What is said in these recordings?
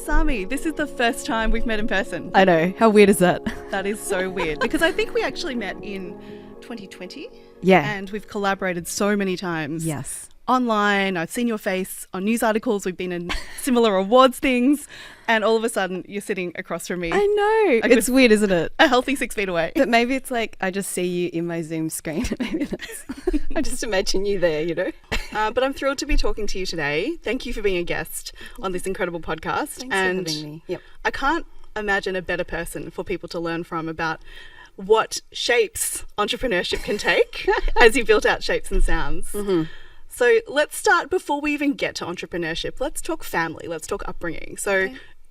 Asami, this is the first time we've met in person. I know. How weird is that? That is so weird because I think we actually met in 2020. Yeah. And we've collaborated so many times. Yes. Online. I've seen your face on news articles. We've been in similar awards things. And all of a sudden you're sitting across from me. I know. It's weird, isn't it? A healthy 6 feet away. But maybe it's like I just see you in my Zoom screen. Maybe that's, I just imagine you there, you know. But I'm thrilled to be talking to you today. Thank you for being a guest on this incredible podcast. Thanks for having me. Yep. I can't imagine a better person for people to learn from about what shapes entrepreneurship can take as you built out Shapes and Sounds. Mm-hmm. So let's start before we even get to entrepreneurship. Let's talk family. Let's talk upbringing. So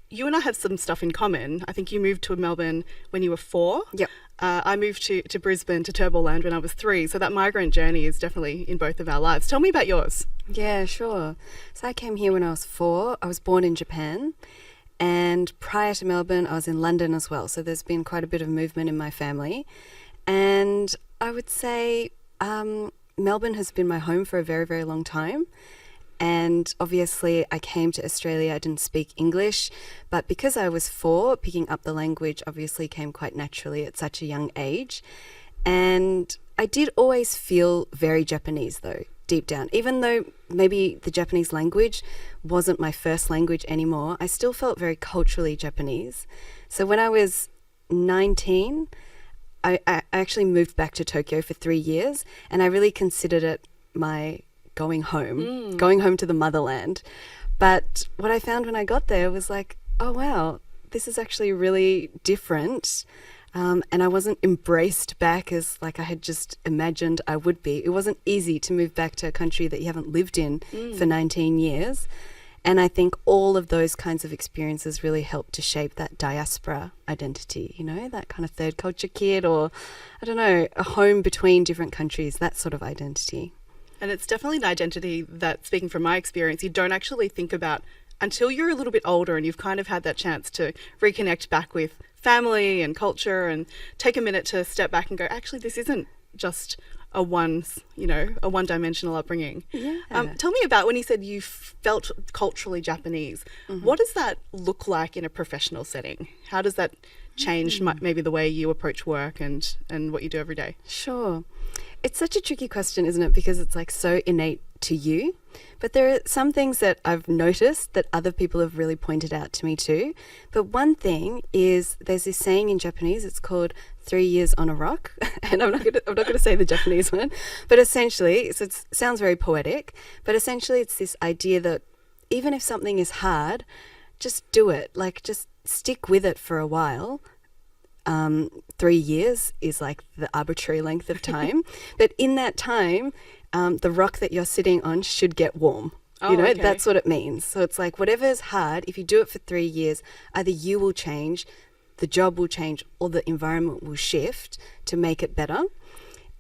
you and I have some stuff in common. I think you moved to Melbourne when you were 4. Yep. I moved to Brisbane, to Turboland when I was 3. So that migrant journey is definitely in both of our lives. Tell me about yours. Yeah, sure. So I came here when I was 4. I was born in Japan. And prior to Melbourne, I was in London as well. So there's been quite a bit of movement in my family. And I would say Melbourne has been my home for a very, very long time. And obviously I came to Australia, I didn't speak English, but because I was 4, picking up the language obviously came quite naturally at such a young age. And I did always feel very Japanese though, deep down. Even though maybe the Japanese language wasn't my first language anymore, I still felt very culturally Japanese. So when I was 19, I actually moved back to Tokyo for 3 years, and I really considered it my going home to the motherland. But what I found when I got there was like, oh wow, this is actually really different. And I wasn't embraced back as like I had just imagined I would be. It wasn't easy to move back to a country that you haven't lived in for 19 years. And I think all of those kinds of experiences really helped to shape that diaspora identity, you know, that kind of third culture kid, or I don't know, a home between different countries, that sort of identity. And it's definitely an identity that, speaking from my experience, you don't actually think about until you're a little bit older and you've kind of had that chance to reconnect back with family and culture and take a minute to step back and go, actually, this isn't just a one-dimensional upbringing. Yeah. Tell me about when you said you felt culturally Japanese. Mm-hmm. What does that look like in a professional setting? How does that change maybe the way you approach work and what you do every day? Sure. It's such a tricky question, isn't it? Because it's like so innate to you. But there are some things that I've noticed that other people have really pointed out to me too. But one thing is there's this saying in Japanese, it's called 3 years on a rock. And I'm not gonna say the Japanese one, but essentially, so it sounds very poetic, but essentially it's this idea that even if something is hard, just do it. Like just stick with it for a while. 3 years is like the arbitrary length of time. But in that time, the rock that you're sitting on should get warm. That's what it means. So it's like whatever is hard, if you do it for 3 years, either you will change, the job will change, or the environment will shift to make it better.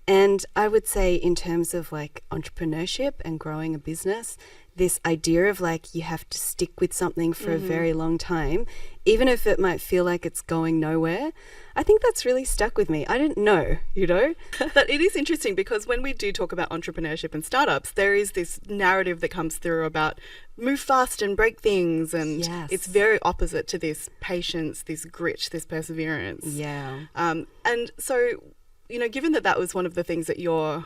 And I would say in terms of like entrepreneurship and growing a business, this idea of like you have to stick with something for a very long time, even if it might feel like it's going nowhere, I think that's really stuck with me. I didn't know, you know? But it is interesting because when we do talk about entrepreneurship and startups, there is this narrative that comes through about move fast and break things. And it's very opposite to this patience, this grit, this perseverance. Yeah. And so, you know, given that that was one of the things that you're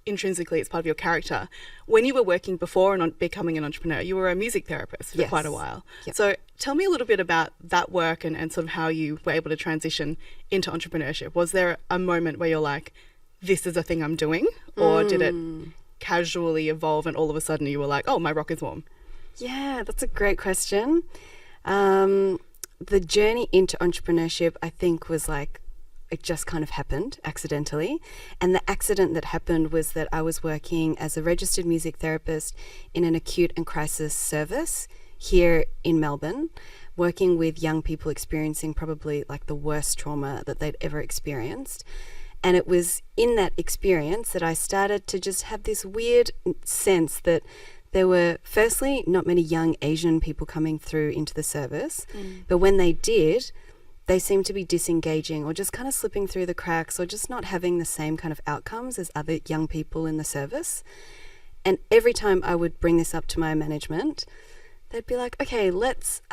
intrinsically it's part of your character, when you were working before and becoming an entrepreneur, you were a music therapist for quite a while. Yep. So tell me a little bit about that work and sort of how you were able to transition into entrepreneurship. Was there a moment where you're like, this is a thing I'm doing? Or did it casually evolve and all of a sudden you were like, oh, my rock is warm? Yeah, that's a great question. The journey into entrepreneurship, I think, was like, it just kind of happened accidentally. And the accident that happened was that I was working as a registered music therapist in an acute and crisis service here in Melbourne, working with young people experiencing probably like the worst trauma that they'd ever experienced. And it was in that experience that I started to just have this weird sense that there were, firstly, not many young Asian people coming through into the service, but when they did, they seem to be disengaging or just kind of slipping through the cracks or just not having the same kind of outcomes as other young people in the service. And every time I would bring this up to my management, they'd be like, okay, let's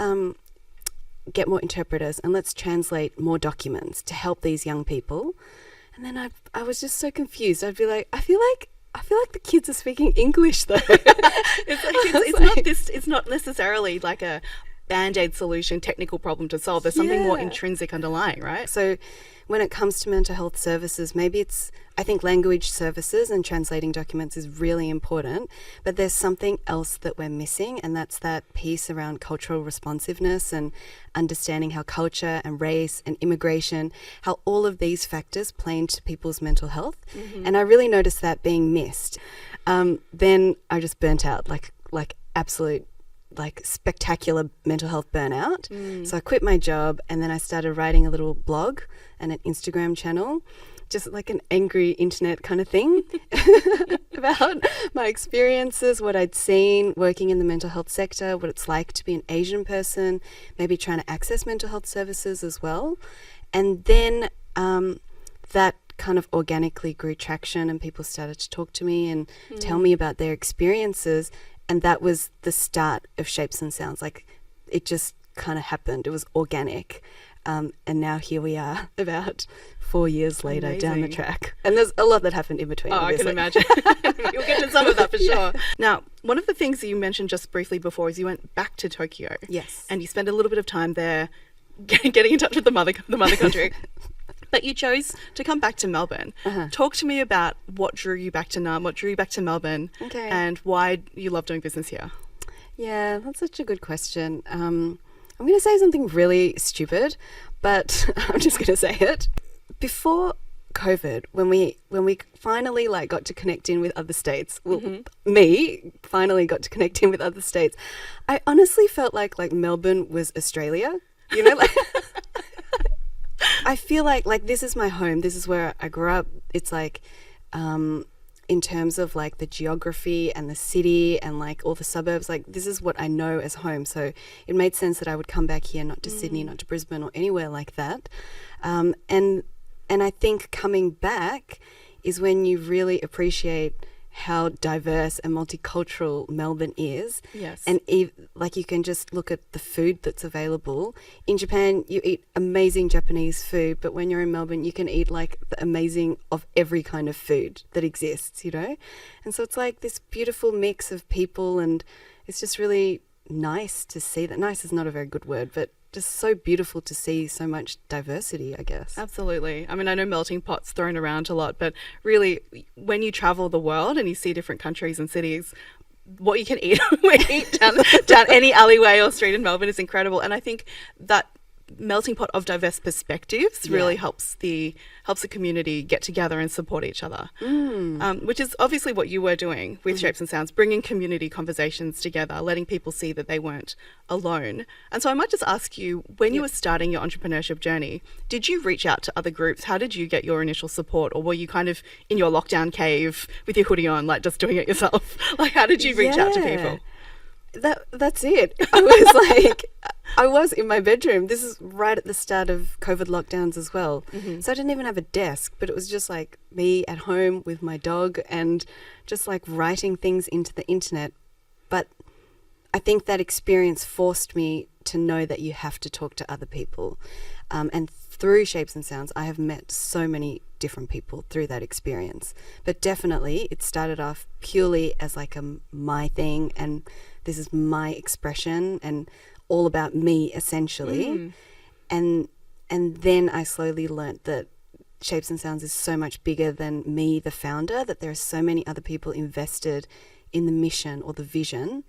get more interpreters and let's translate more documents to help these young people. And then I was just so confused. I'd be like, I feel like the kids are speaking English though. It's not necessarily like a Band-Aid solution, technical problem to solve. There's something more intrinsic underlying, right? So when it comes to mental health services, I think language services and translating documents is really important, but there's something else that we're missing, and that's that piece around cultural responsiveness and understanding how culture and race and immigration, how all of these factors play into people's mental health. And I really noticed that being missed. Then I just burnt out, like absolute spectacular mental health burnout. So I quit my job and then I started writing a little blog and an Instagram channel, just like an angry internet kind of thing about my experiences, what I'd seen working in the mental health sector, what it's like to be an Asian person, maybe trying to access mental health services as well. And then that kind of organically grew traction and people started to talk to me and tell me about their experiences. And that was the start of Shapes and Sounds. Like, it just kind of happened. It was organic. And now here we are about 4 years later down the track. And there's a lot that happened in between. Obviously. I can imagine. You'll get to some of that for sure. Now, one of the things that you mentioned just briefly before is you went back to Tokyo. Yes. And you spent a little bit of time there getting in touch with the mother country. But you chose to come back to Melbourne. Talk to me about what drew you back to Naarm, what drew you back to Melbourne, and why you love doing business here. Yeah, that's such a good question. I'm going to say something really stupid, but I'm just going to say it. Before COVID, when we finally got to connect in with other states, me finally got to connect in with other states, I honestly felt like Melbourne was Australia. You know, I feel like this is my home. This is where I grew up. It's in terms of the geography and the city and all the suburbs, this is what I know as home. So it made sense that I would come back here, not to Sydney, not to Brisbane or anywhere like that. And I think coming back is when you really appreciate how diverse and multicultural Melbourne is. Yes. And you can just look at the food that's available. In Japan, you eat amazing Japanese food, but when you're in Melbourne, you can eat the amazing of every kind of food that exists, you know? And so it's this beautiful mix of people, and it's just really nice to see that. Nice is not a very good word, but just so beautiful to see so much diversity, I guess. Absolutely. I mean, I know melting pot's thrown around a lot, but really when you travel the world and you see different countries and cities, what you can eat down any alleyway or street in Melbourne is incredible. And I think that melting pot of diverse perspectives really helps the community get together and support each other, which is obviously what you were doing with Shapes and Sounds, bringing community conversations together, letting people see that they weren't alone. And so I might just ask you, when you were starting your entrepreneurship journey, did you reach out to other groups? How did you get your initial support? Or were you kind of in your lockdown cave with your hoodie on, just doing it yourself? How did you reach out to people? That's it. I was in my bedroom. This is right at the start of COVID lockdowns as well. So I didn't even have a desk, but it was just me at home with my dog and just writing things into the internet. But I think that experience forced me to know that you have to talk to other people. And through Shapes and Sounds, I have met so many different people through that experience. But definitely it started off purely as my thing, and this is my expression and all about me essentially. And then I slowly learnt that Shapes and Sounds is so much bigger than me, the founder, that there are so many other people invested in the mission or the vision.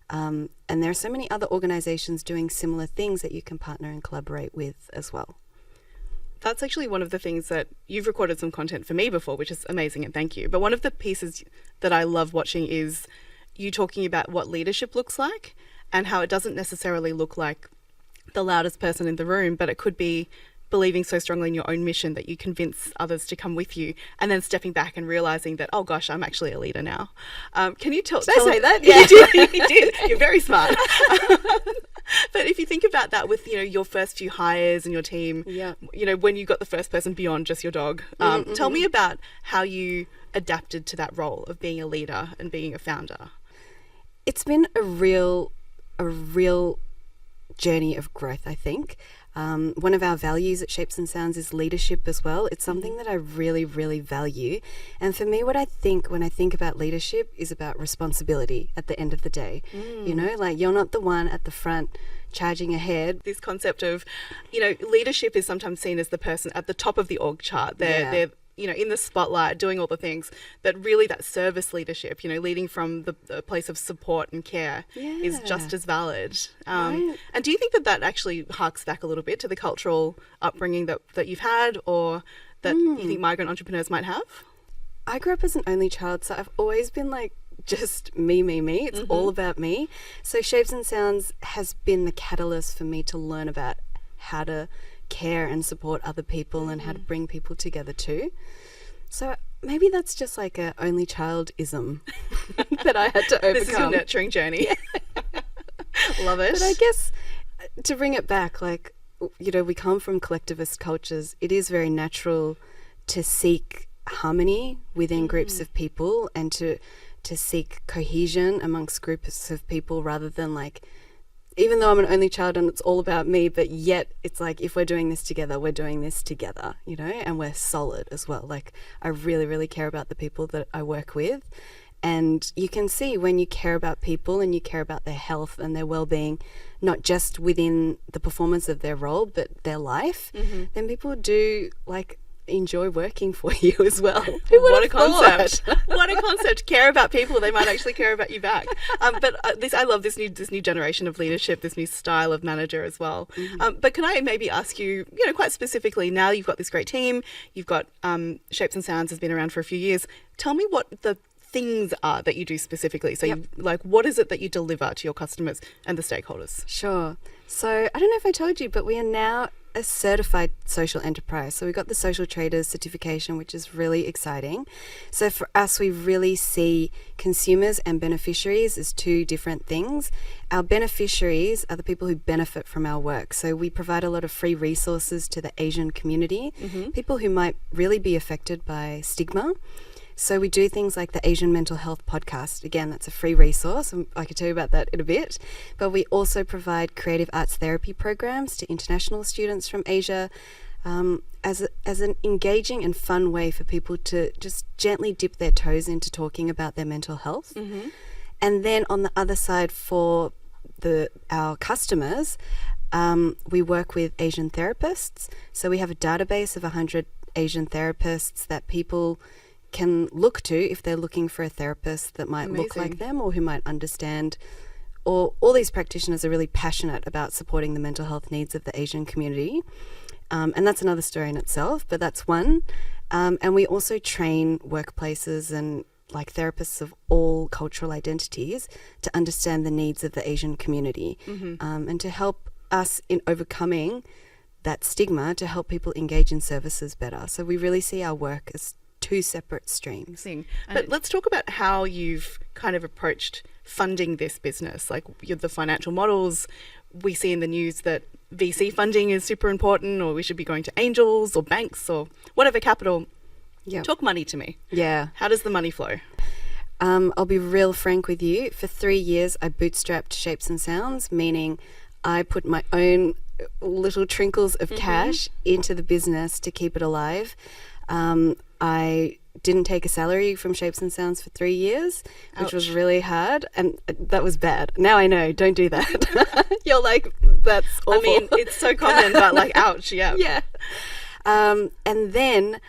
And there are so many other organisations doing similar things that you can partner and collaborate with as well. That's actually one of the things that you've recorded some content for me before, which is amazing, and thank you. But one of the pieces that I love watching is you talking about what leadership looks like and how it doesn't necessarily look like the loudest person in the room, but it could be believing so strongly in your own mission that you convince others to come with you, and then stepping back and realising that, oh gosh, I'm actually a leader now. Can you tell... Did I say that? Yeah, you did. You're very smart. But if you think about that with, your first few hires and your team, when you got the first person beyond just your dog, tell me about how you adapted to that role of being a leader and being a founder. It's been a real journey of growth, I think. One of our values at Shapes and Sounds is leadership as well. It's something that I really, really value. And for me, what I think when I think about leadership is about responsibility at the end of the day. You know, like you're not the one at the front charging ahead. This concept of, you know, leadership is sometimes seen as the person at the top of the org chart. They're you know, in the spotlight, doing all the things, but really that service leadership, you know, leading from the place of support and care is just as valid. And do you think that that actually harks back a little bit to the cultural upbringing that you've had, or that you think migrant entrepreneurs might have? I grew up as an only child, so I've always been like just me. It's all about me. So Shapes and Sounds has been the catalyst for me to learn about how to care and support other people and how to bring people together too. So maybe that's just like a only child-ism that I had to overcome. This is your nurturing journey. Love it. But I guess to bring it back, like, you know, we come from collectivist cultures. It is very natural to seek harmony within groups of people and to seek cohesion amongst groups of people rather than like, even though I'm an only child and it's all about me, but yet it's like, if we're doing this together, we're doing this together, you know, and we're solid as well. Like, I really, really care about the people that I work with. And you can see when you care about people and you care about their health and their well-being, not just within the performance of their role, but their life, then people do like enjoy working for you as well. What a concept. What a concept. Care about people, they might actually care about you back. I love this new generation of leadership, this new style of manager as well. But can I maybe ask you, you know, quite specifically, now you've got this great team, you've got Shapes and Sounds has been around for a few years. Tell me what the things are that you do specifically. So you, like, what is it that you deliver to your customers and the stakeholders? Sure. So I don't know if I told you, but we are now a certified social enterprise. So we got the social traders certification, which is really exciting. So for us, we really see consumers and beneficiaries as two different things. Our beneficiaries are the people who benefit from our work. So we provide a lot of free resources to the Asian community, people who might really be affected by stigma. So we do things like the Asian Mental Health Podcast. Again, that's a free resource. I can tell you about that in a bit. But we also provide creative arts therapy programs to international students from Asia as an engaging and fun way for people to just gently dip their toes into talking about their mental health. And then on the other side, for our customers, we work with Asian therapists. So we have a database of 100 Asian therapists that people can look to if they're looking for a therapist that might look like them or who might understand. Or all these practitioners are really passionate about supporting the mental health needs of the Asian community. And that's another story in itself, but that's one. And we also train workplaces and like therapists of all cultural identities to understand the needs of the Asian community and to help us in overcoming that stigma, to help people engage in services better. So we really see our work as two separate streams. But let's talk about how you've kind of approached funding this business, like the financial models. We see in the news that VC funding is super important, or we should be going to angels or banks or whatever capital. Talk money to me. How does the money flow? I'll be real frank with you. For 3 years, I bootstrapped Shapes and Sounds, meaning I put my own little trinkles of cash into the business to keep it alive. I didn't take a salary from Shapes and Sounds for 3 years, which was really hard, and that was bad. Now I know, don't do that. You're like, that's awful. I mean, it's so common, but like, ouch, yeah. And then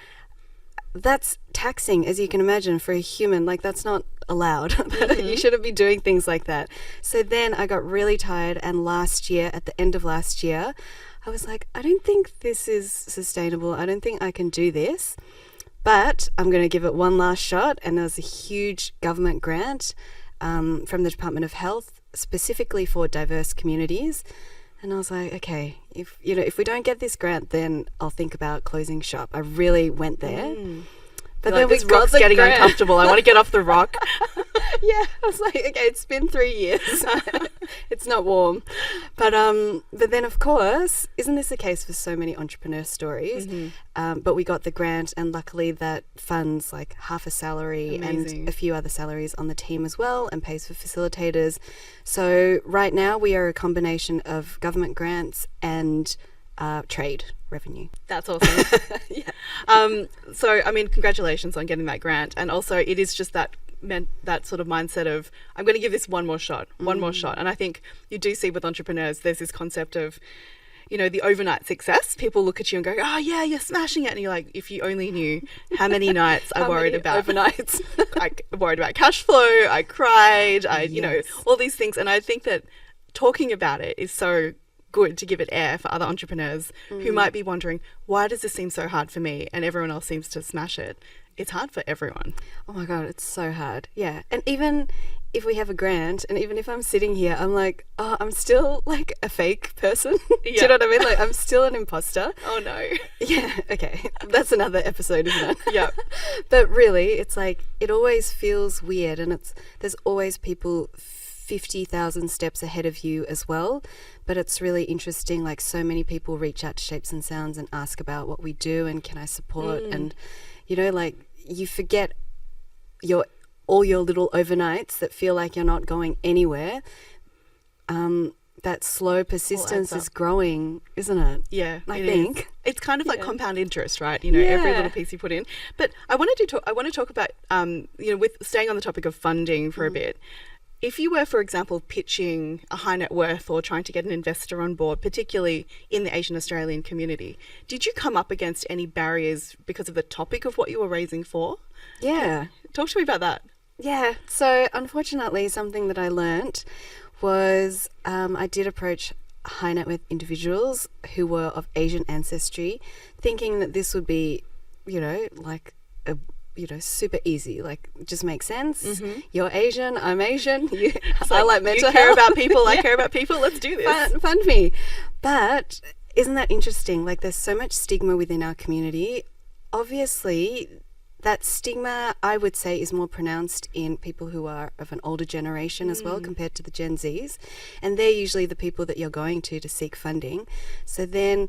that's taxing, as you can imagine, for a human. Like, that's not allowed. You shouldn't be doing things like that. So then I got really tired, and at the end of last year, I was like, I don't think this is sustainable. I don't think I can do this. But I'm going to give it one last shot. And there was a huge government grant from the Department of Health, specifically for diverse communities. And I was like, okay, if we don't get this grant, then I'll think about closing shop. I really went there. But this rock's getting uncomfortable. I want to get off the rock. Yeah, I was like, okay, it's been 3 years. It's not warm. But then, of course, isn't this the case for so many entrepreneur stories? But we got the grant, and luckily that funds like half a salary and a few other salaries on the team as well, and pays for facilitators. So right now we are a combination of government grants and trade revenue. That's awesome. Yeah. So, I mean, congratulations on getting that grant. And also it is just that sort of mindset of, I'm going to give this one more shot. And I think you do see with entrepreneurs, there's this concept of, you know, the overnight success. People look at you and go, oh yeah, you're smashing it. And you're like, if you only knew how many nights I worried about overnights. I worried about cash flow. I cried. You know, all these things. And I think that talking about it is so good to give it air for other entrepreneurs who might be wondering, why does this seem so hard for me and everyone else seems to smash it? It's hard for everyone. Oh my God, it's so hard. Yeah. And even if we have a grant, and even if I'm sitting here, I'm like, oh, I'm still like a fake person. Do you know what I mean? Like, I'm still an imposter. Oh no. Yeah. Okay. That's another episode, isn't it? Yeah. But really, it's like, it always feels weird, and there's always people 50,000 steps ahead of you as well. But it's really interesting, like so many people reach out to Shapes and Sounds and ask about what we do and can I support, and you know, like you forget all your little overnights that feel like you're not going anywhere. That slow persistence is growing, isn't it? Yeah, I think it's kind of like compound interest, right? You know, every little piece you put in. But I want to talk about you know, with staying on the topic of funding for a bit. If you were, for example, pitching a high net worth or trying to get an investor on board, particularly in the Asian Australian community, did you come up against any barriers because of the topic of what you were raising for? Yeah. Talk to me about that. Yeah. So unfortunately, something that I learnt was I did approach high net worth individuals who were of Asian ancestry, thinking that this would be, you know, like a super easy, like just makes sense. You're Asian, I'm Asian. I like mental health. You care about people, I care about people. Let's do this. Fund me. But isn't that interesting? Like, there's so much stigma within our community. Obviously, that stigma, I would say, is more pronounced in people who are of an older generation as well, compared to the Gen Zs. And they're usually the people that you're going to seek funding. So then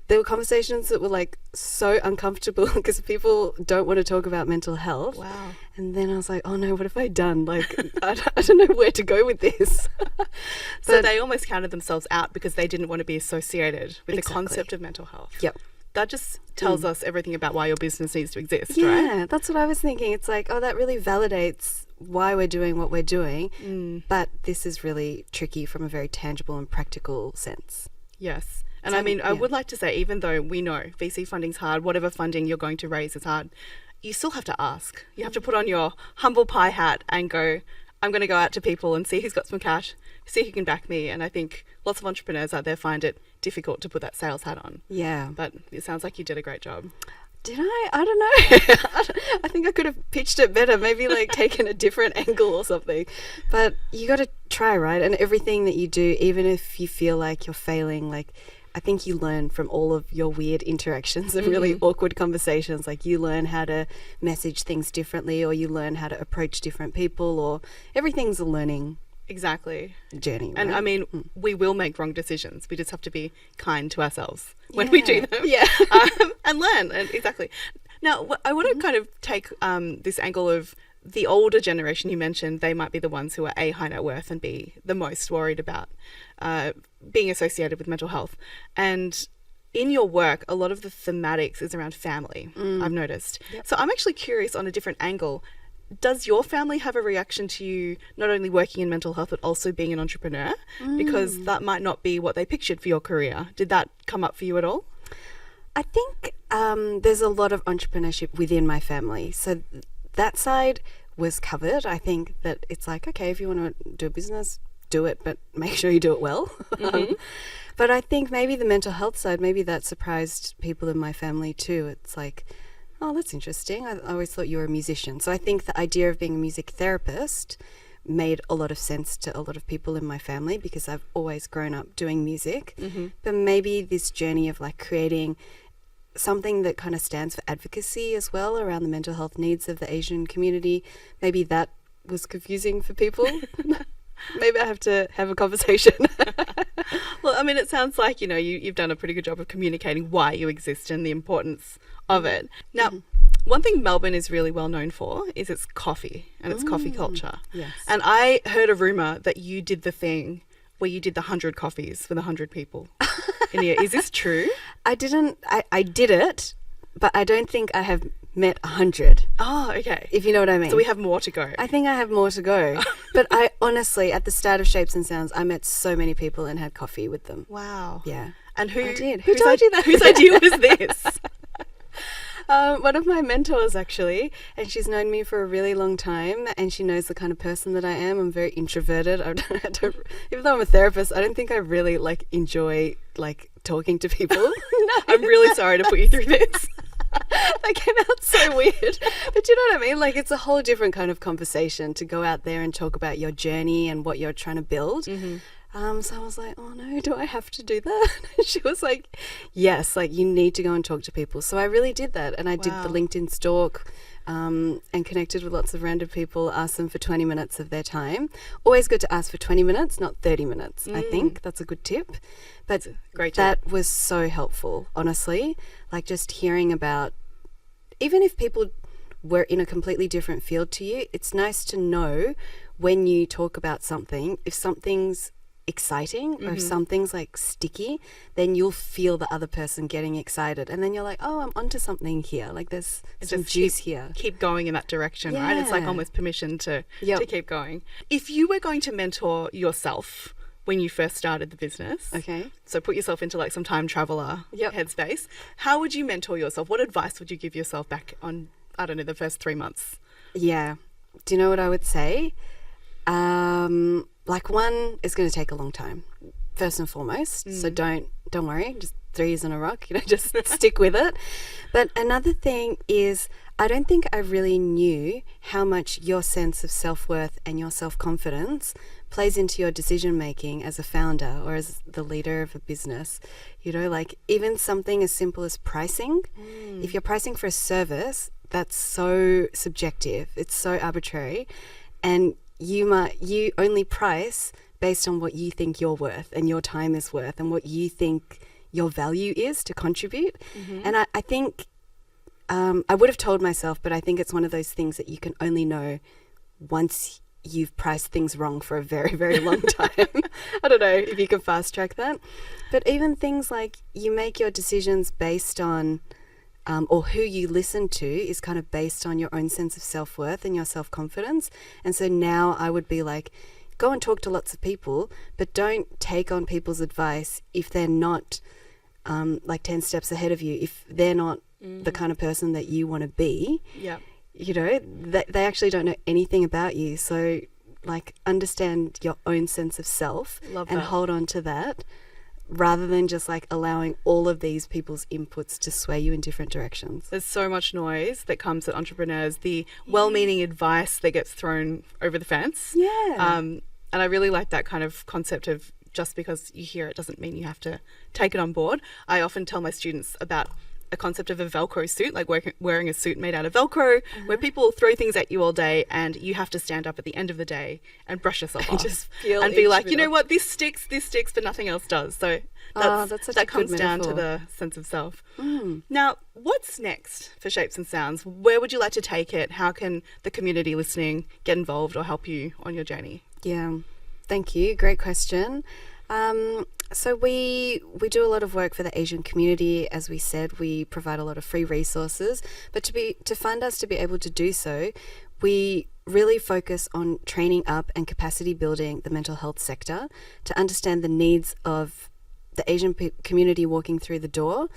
there were conversations that were like so uncomfortable because people don't want to talk about mental health. Wow. And then I was like, oh no, what have I done? Like, I don't know where to go with this. So they almost counted themselves out because they didn't want to be associated with the concept of mental health. Yep. That just tells us everything about why your business needs to exist, right? Yeah, that's what I was thinking. It's like, oh, that really validates why we're doing what we're doing. But this is really tricky from a very tangible and practical sense. Yes. And I mean, I would like to say, even though we know VC funding's hard, whatever funding you're going to raise is hard, you still have to ask. You have to put on your humble pie hat and go, I'm going to go out to people and see who's got some cash, see who can back me. And I think lots of entrepreneurs out there find it difficult to put that sales hat on. Yeah. But it sounds like you did a great job. Did I? I don't know. I think I could have pitched it better, maybe like taken a different angle or something. But you got to try, right? And everything that you do, even if you feel like you're failing, like, I think you learn from all of your weird interactions and really awkward conversations. Like, you learn how to message things differently, or you learn how to approach different people, or everything's a learning journey, right? And I mean, we will make wrong decisions. We just have to be kind to ourselves when we do them. Yeah. And learn. And exactly. Now, I want to kind of take this angle of the older generation you mentioned. They might be the ones who are A, high net worth, and B, the most worried about being associated with mental health. And in your work, a lot of the thematics is around family, I've noticed. Yep. So I'm actually curious on a different angle. Does your family have a reaction to you not only working in mental health but also being an entrepreneur? Because that might not be what they pictured for your career. Did that come up for you at all? I think there's a lot of entrepreneurship within my family. So that side was covered. I think that it's like, okay, if you want to do a business, do it, but make sure you do it well. But I think maybe the mental health side, maybe that surprised people in my family too. It's like, oh, that's interesting. I always thought you were a musician. So I think the idea of being a music therapist made a lot of sense to a lot of people in my family because I've always grown up doing music. But maybe this journey of like creating something that kind of stands for advocacy as well around the mental health needs of the Asian community, maybe that was confusing for people. Maybe I have to have a conversation. Well, I mean, it sounds like, you've done a pretty good job of communicating why you exist and the importance of it. Now, one thing Melbourne is really well known for is its coffee and its coffee culture. Yes. And I heard a rumour that you did the thing where you did the 100 coffees for the 100 people in here. Is this true? I did it, but I don't think I have met 100. Oh, okay. If you know what I mean. So we have more to go. I think I have more to go. But I honestly, at the start of Shapes and Sounds, I met so many people and had coffee with them. Wow. Yeah. And I did. Who told you that? Whose idea was this? One of my mentors, actually, and she's known me for a really long time, and she knows the kind of person that I am. I'm very introverted. Even though I'm a therapist, I don't think I really enjoy talking to people. No, I'm really sorry to put you through this. That came out so weird. But you know what I mean? It's a whole different kind of conversation to go out there and talk about your journey and what you're trying to build. Mm-hmm. So I was like, oh no, do I have to do that? And she was like, yes, you need to go and talk to people. So I really did that. And I did the LinkedIn stalk and connected with lots of random people, asked them for 20 minutes of their time. Always good to ask for 20 minutes, not 30 minutes, I think. That's a good tip. But great tip. That was so helpful, honestly. Just hearing about, even if people were in a completely different field to you, it's nice to know when you talk about something, if something's exciting or if something's sticky, then you'll feel the other person getting excited, and then you're like, oh, I'm onto something here, there's some juice here. Keep going in that direction. Right? It's almost permission to keep going. If you were going to mentor yourself when you first started the business, okay, so put yourself into some time traveler headspace, how would you mentor yourself? What advice would you give yourself back on, I don't know, the first 3 months? Yeah. Do you know what I would say? One is going to take a long time, first and foremost. So don't worry, just 3 years on a rock, just stick with it. But another thing is, I don't think I really knew how much your sense of self-worth and your self-confidence plays into your decision making as a founder or as the leader of a business. Even something as simple as pricing. If you're pricing for a service, that's so subjective. It's so arbitrary. And you only price based on what you think you're worth and your time is worth and what you think your value is to contribute. And I think I would have told myself, but I think it's one of those things that you can only know once you've priced things wrong for a very, very long time. I don't know if you can fast track that. But even things like you make your decisions based on or who you listen to is kind of based on your own sense of self-worth and your self-confidence. And so now I would be go and talk to lots of people, but don't take on people's advice if they're not 10 steps ahead of you, if they're not the kind of person that you want to be. Yeah. They actually don't know anything about you. So understand your own sense of self. Love and that. Hold on to that, rather than just allowing all of these people's inputs to sway you in different directions. There's so much noise that comes at entrepreneurs, the well-meaning advice that gets thrown over the fence. Yeah. And I really like that kind of concept of just because you hear it doesn't mean you have to take it on board. I often tell my students about a concept of a Velcro suit, wearing a suit made out of Velcro, where people throw things at you all day and you have to stand up at the end of the day and brush yourself off just feel and be like, you know what, this sticks, but nothing else does. So that comes down to the sense of self. Now, what's next for Shapes and Sounds? Where would you like to take it? How can the community listening get involved or help you on your journey? Yeah, thank you. Great question. So we do a lot of work for the Asian community. As we said, we provide a lot of free resources, but to fund us to be able to do so, we really focus on training up and capacity building the mental health sector to understand the needs of the Asian community walking through the door,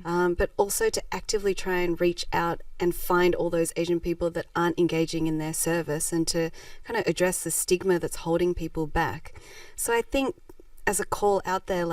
but also to actively try and reach out and find all those Asian people that aren't engaging in their service and to kind of address the stigma that's holding people back. So I think as a call out there,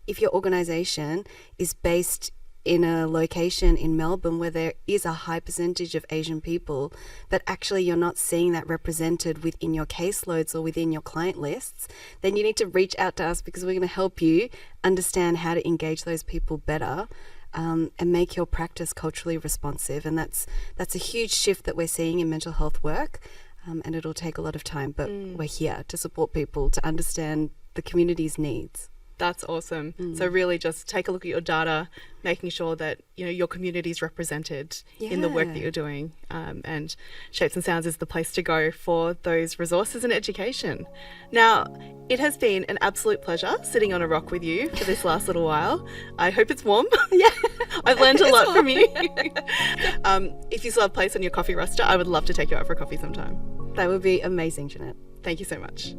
if your organization is based in a location in Melbourne where there is a high percentage of Asian people, but actually you're not seeing that represented within your caseloads or within your client lists, then you need to reach out to us, because we're going to help you understand how to engage those people better and make your practice culturally responsive. And that's a huge shift that we're seeing in mental health work. and it'll take a lot of time, but we're here to support people to understand the community's needs. That's awesome. So really just take a look at your data, making sure that, you know, your community is represented in the work that you're doing. And Shapes and Sounds is the place to go for those resources and education. Now, it has been an absolute pleasure sitting on a rock with you for this last little while. I hope it's warm. Yeah. I've learned a lot from you. If you still have place on your coffee roster, I would love to take you out for a coffee sometime. That would be amazing, Jeanette. Thank you so much.